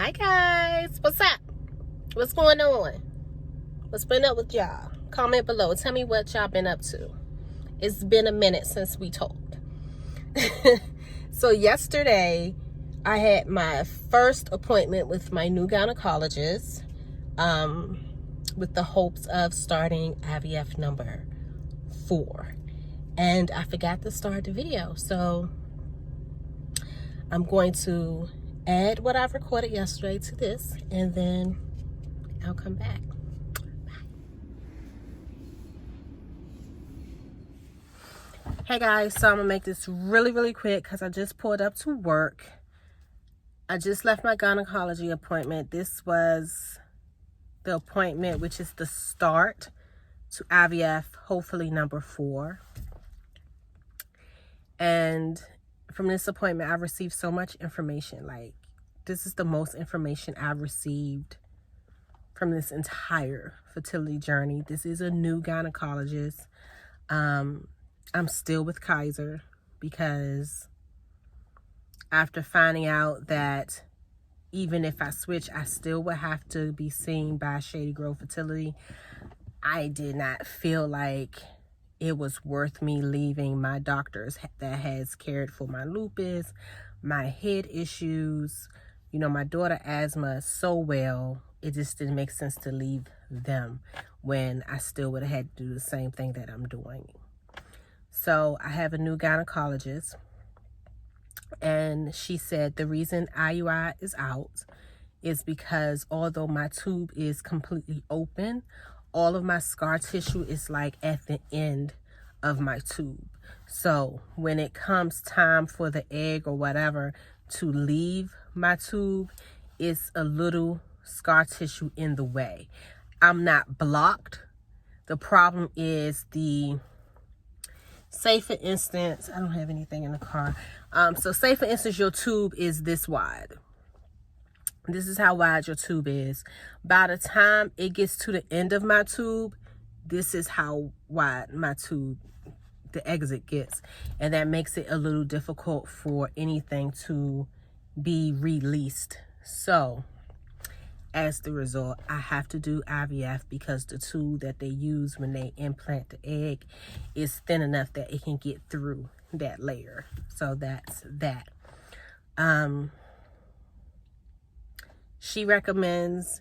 Hi guys, what's up? What's going on? What's been up with y'all? Comment below. Tell me what y'all been up to. It's been a minute since we talked. So yesterday, I had my first appointment with my new gynecologist, with the hopes of starting IVF number 4. And I forgot to start the video, so I'm going to add what I've recorded yesterday to this, and then I'll come back. Hey guys, so I'm gonna make this really quick because I just pulled up to work. I just left my gynecology appointment. This was the appointment, which is the start to IVF, hopefully number 4. And from this appointment, I've received so much information. Like, this is the most information I've received from this entire fertility journey. This is a new gynecologist. I'm still with Kaiser because after finding out that even if I switch, I still would have to be seen by Shady Grove Fertility, I did not feel like it was worth me leaving my doctors that has cared for my lupus, my head issues, my daughter asthma so well. It just didn't make sense to leave them when I still would have had to do the same thing that I'm doing. So I have a new gynecologist, and she said the reason IUI is out is because although my tube is completely open, all of my scar tissue is like at the end of my tube. So when it comes time for the egg or whatever to leave my tube, it's a little scar tissue in the way. I'm not blocked. The problem is say for instance, I don't have anything in the car. So say for instance, your tube is this wide. This is how wide your tube is. By the time it gets to the end of my tube, this is how wide my tube, the exit gets. And that makes it a little difficult for anything to be released. So as the result, I have to do IVF because the tube that they use when they implant the egg is thin enough that it can get through that layer. So that's that. She recommends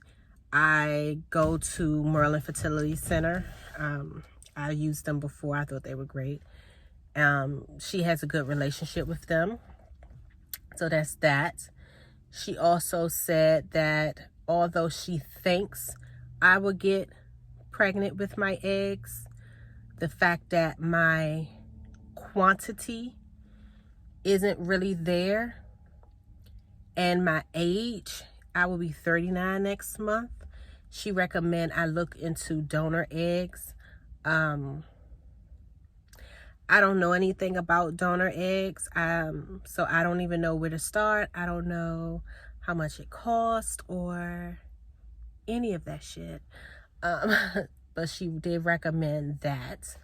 I go to Merlin Fertility Center. I used them before. I thought they were great. She has a good relationship with them. So that's that. She also said that although she thinks I will get pregnant with my eggs, the fact that my quantity isn't really there and my age, I will be 39 next month. She recommend I look into donor eggs. I don't know anything about donor eggs, so I don't even know where to start. I don't know how much it costs or any of that shit. But she did recommend that.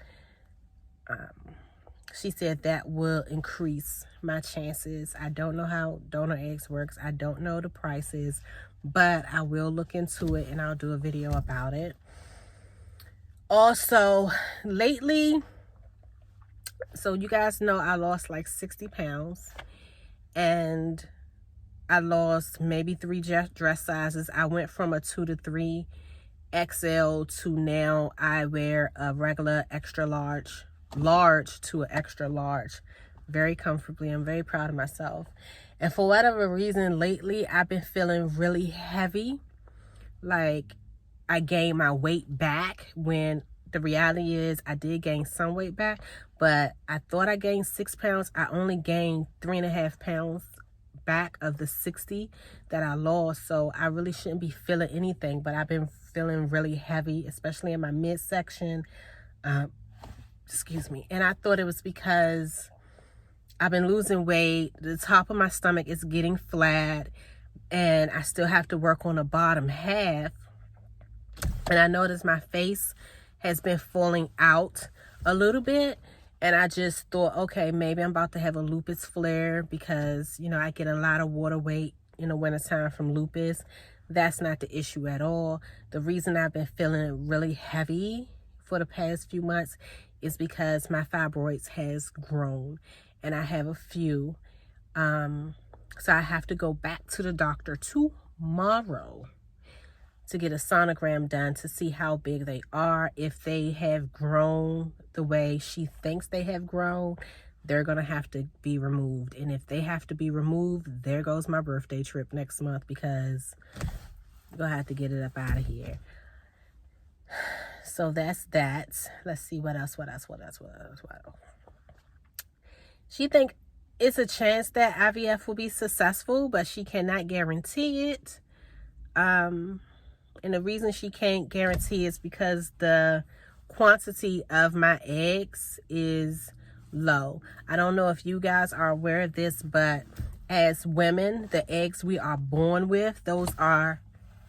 She said that will increase my chances. I don't know how donor eggs works. I don't know the prices, but I will look into it and I'll do a video about it. Also, lately, so you guys know I lost like 60 pounds and I lost maybe 3 dress sizes. I went from a 2 to 3 XL to now I wear a regular extra large to an extra large very comfortably. I'm very proud of myself. And for whatever reason lately, I've been feeling really heavy. Like I gained my weight back when the reality is I did gain some weight back, but I thought I gained 6 pounds. I only gained 3.5 pounds back of the 60 that I lost. So I really shouldn't be feeling anything, but I've been feeling really heavy, especially in my midsection. Excuse me. And I thought it was because I've been losing weight. The top of my stomach is getting flat and I still have to work on the bottom half. And I noticed my face has been falling out a little bit. And I just thought, okay, maybe I'm about to have a lupus flare because, I get a lot of water weight in the wintertime from lupus. That's not the issue at all. The reason I've been feeling really heavy for the past few months is because my fibroids has grown, and I have a few. So I have to go back to the doctor tomorrow to get a sonogram done to see how big they are. If they have grown the way she thinks they have grown, they're going to have to be removed. And if they have to be removed, there goes my birthday trip next month, because I'm going to have to get it up out of here. So that's that. Let's see what else. She think it's a chance that IVF will be successful, but she cannot guarantee it. And the reason she can't guarantee is because the quantity of my eggs is low. I don't know if you guys are aware of this, but as women, the eggs we are born with, those are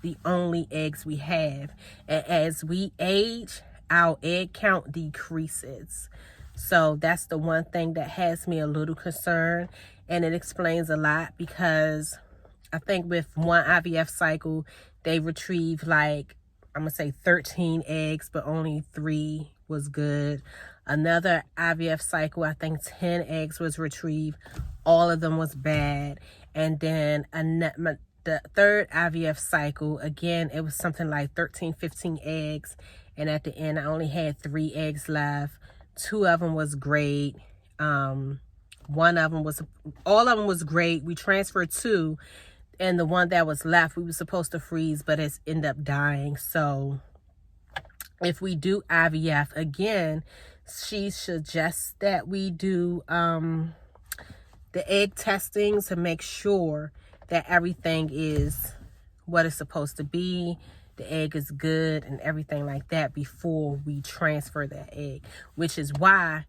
the only eggs we have. And as we age, our egg count decreases. So that's the one thing that has me a little concerned, and it explains a lot, because I think with one IVF cycle, they retrieved like, I'm going to say 13 eggs, but only 3 was good. Another IVF cycle, I think 10 eggs was retrieved. All of them was bad. And then the third IVF cycle, again, it was something like 13, 15 eggs. And at the end, I only had 3 eggs left. 2 of them was great. All of them was great. We transferred 2. And the one that was left, we were supposed to freeze, but it's ended up dying. So if we do IVF again, she suggests that we do the egg testing to make sure that everything is what it's supposed to be. The egg is good and everything like that before we transfer that egg, which is why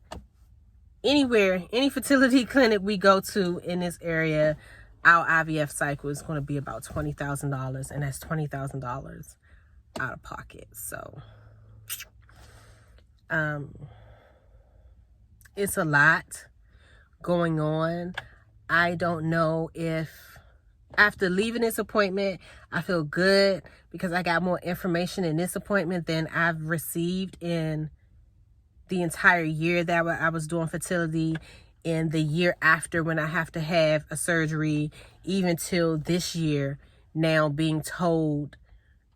any fertility clinic we go to in this area, our IVF cycle is going to be about $20,000, and that's $20,000 out of pocket. So, it's a lot going on. I don't know if after leaving this appointment, I feel good because I got more information in this appointment than I've received in the entire year that I was doing fertility, in the year after when I have to have a surgery, even till this year now being told,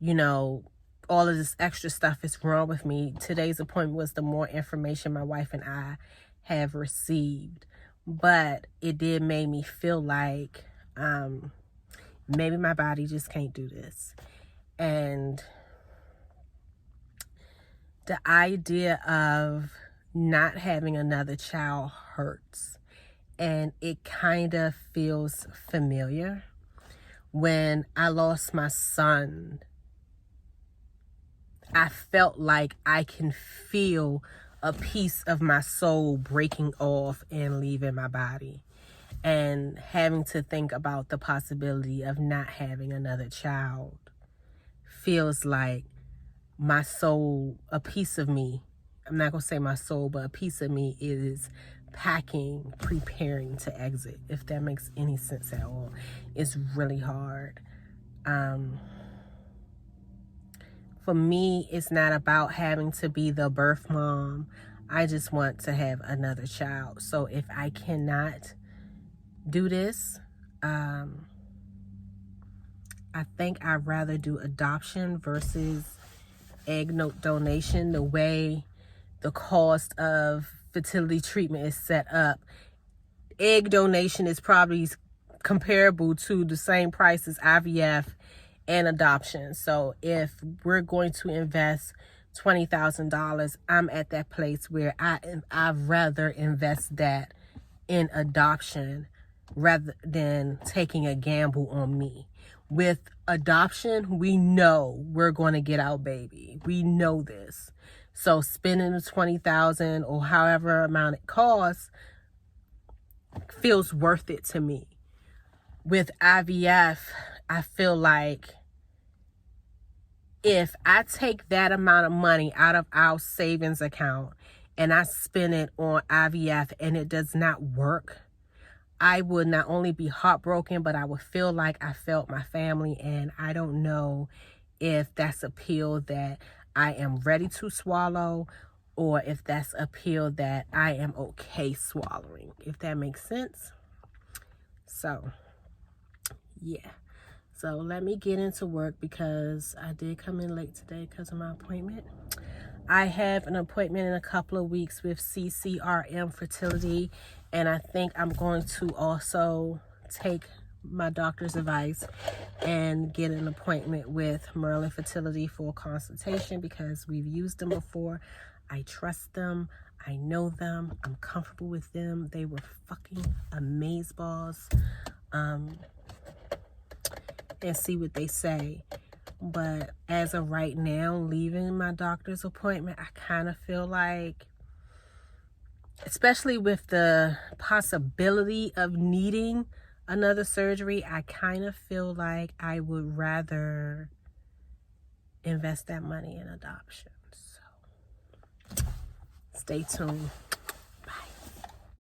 all of this extra stuff is wrong with me. Today's appointment was the more information my wife and I have received. But it did make me feel like maybe my body just can't do this. And the idea of not having another child hurts. And it kind of feels familiar. When I lost my son, I felt like I can feel a piece of my soul breaking off and leaving my body. And having to think about the possibility of not having another child feels like my soul, a piece of me, I'm not going to say my soul, but a piece of me is packing, preparing to exit, if that makes any sense at all. It's really hard. For me, it's not about having to be the birth mom. I just want to have another child. So if I cannot do this, I think I'd rather do adoption versus egg donation. The way the cost of fertility treatment is set up, egg donation is probably comparable to the same price as IVF and adoption. So if we're going to invest $20,000, I'm at that place where I'd rather invest that in adoption rather than taking a gamble on me. With adoption, we know we're going to get our baby. We know this. So spending the $20,000 or however amount it costs feels worth it to me. With IVF, I feel like if I take that amount of money out of our savings account and I spend it on IVF and it does not work, I would not only be heartbroken, but I would feel like I felt my family. And I don't know if that's a pill that I am ready to swallow, or if that's a pill that I am okay swallowing, if that makes sense. So, yeah. So let me get into work because I did come in late today because of my appointment. I have an appointment in a couple of weeks with CCRM Fertility, and I think I'm going to also take my doctor's advice and get an appointment with Merlin Fertility for a consultation because we've used them before. I trust them. I know them. I'm comfortable with them. They were fucking amazeballs. And see what they say. But as of right now, leaving my doctor's appointment, I kind of feel like, especially with the possibility of needing another surgery, I kind of feel like I would rather invest that money in adoption. So stay tuned.